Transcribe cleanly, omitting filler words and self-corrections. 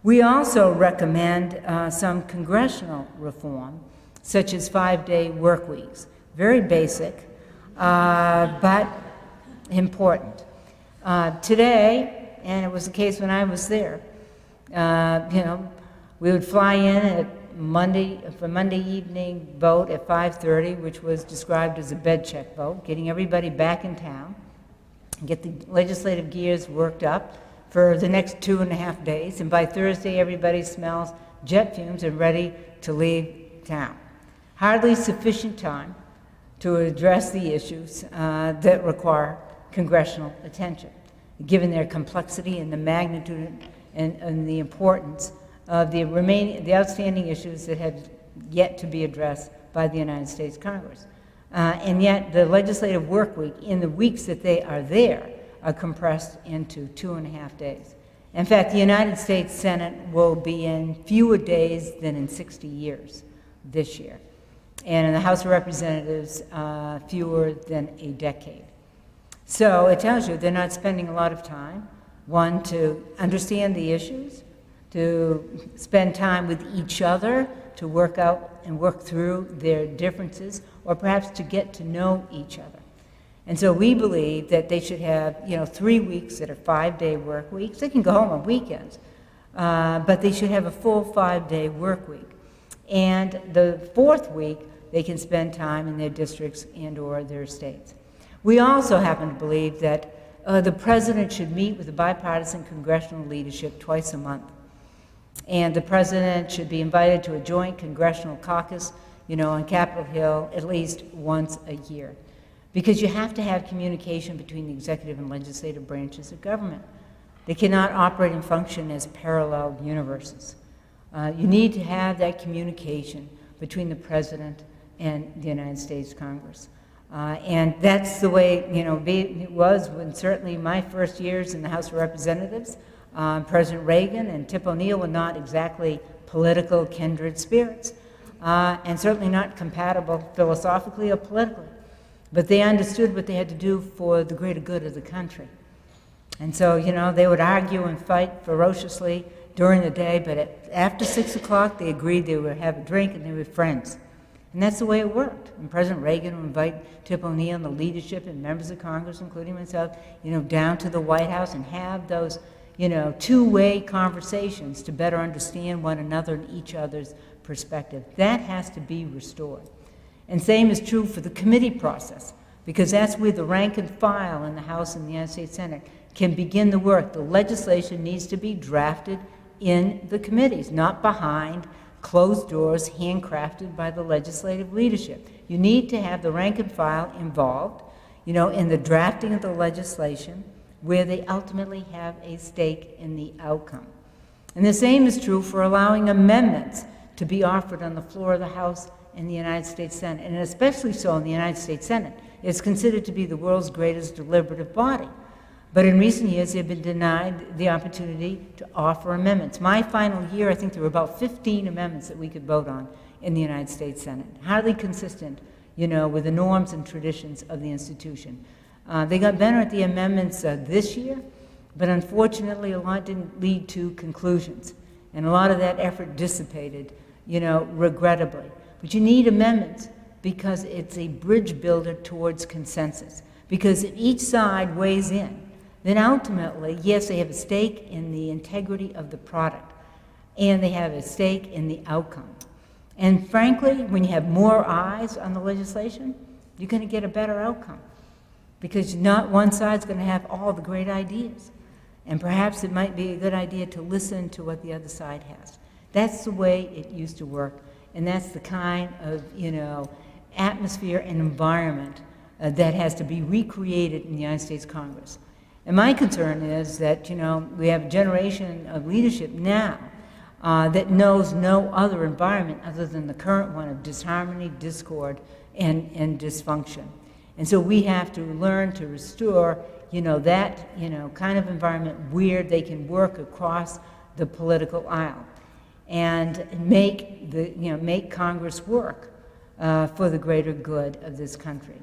We also recommend some congressional reform, such as 5-day work weeks. Very basic, but important. Today, and it was the case when I was there, we would fly in at for Monday evening vote at 5:30, which was described as a bed check vote, getting everybody back in town, get the legislative gears worked up for the next 2.5 days, and by Thursday everybody smells jet fumes and ready to leave town. Hardly sufficient time to address the issues that require congressional attention, given their complexity and the magnitude and the importance of the outstanding issues that have yet to be addressed by the United States Congress. And yet the legislative work week, in the weeks that they are there, are compressed into 2.5 days. In fact, the United States Senate will be in fewer days than in 60 years this year. And in the House of Representatives, fewer than a decade. So it tells you they're not spending a lot of time, one, to understand the issues, to spend time with each other, to work out and work through their differences, or perhaps to get to know each other. And so we believe that they should have, 3 weeks that are 5-day work weeks. They can go home on weekends, but they should have a full 5-day work week. And the 4th week, they can spend time in their districts and or their states. We also happen to believe that the president should meet with the bipartisan congressional leadership twice a month. And the president should be invited to a joint congressional caucus, on Capitol Hill at least once a year. Because you have to have communication between the executive and legislative branches of government. They cannot operate and function as parallel universes. You need to have that communication between the president and the United States Congress. And that's the way, it was when certainly my first years in the House of Representatives, President Reagan and Tip O'Neill were not exactly political kindred spirits, and certainly not compatible philosophically or politically. But they understood what they had to do for the greater good of the country. And so, they would argue and fight ferociously during the day, but after 6 o'clock, they agreed they would have a drink and they were friends. And that's the way it worked. And President Reagan would invite Tip O'Neill and the leadership and members of Congress, including myself, down to the White House and have those, two-way conversations to better understand one another and each other's perspective. That has to be restored. And same is true for the committee process, because that's where the rank and file in the House and the United States Senate can begin the work. The legislation needs to be drafted in the committees, not behind closed doors, handcrafted by the legislative leadership. You need to have the rank and file involved, in the drafting of the legislation, where they ultimately have a stake in the outcome. And the same is true for allowing amendments to be offered on the floor of the House and the United States Senate, and especially so in the United States Senate. It's considered to be the world's greatest deliberative body. But in recent years, they've been denied the opportunity to offer amendments. My final year, I think there were about 15 amendments that we could vote on in the United States Senate. Highly consistent, with the norms and traditions of the institution. They got better at the amendments this year, but unfortunately, a lot didn't lead to conclusions. And a lot of that effort dissipated, regrettably. But you need amendments because it's a bridge builder towards consensus. Because if each side weighs in, then ultimately, yes, they have a stake in the integrity of the product, and they have a stake in the outcome. And frankly, when you have more eyes on the legislation, you're going to get a better outcome. Because not one side's going to have all the great ideas. And perhaps it might be a good idea to listen to what the other side has. That's the way it used to work. And that's the kind of, atmosphere and environment that has to be recreated in the United States Congress. And my concern is that, we have a generation of leadership now that knows no other environment other than the current one of disharmony, discord, and dysfunction. And so we have to learn to restore, that, kind of environment where they can work across the political aisle and make Congress work for the greater good of this country.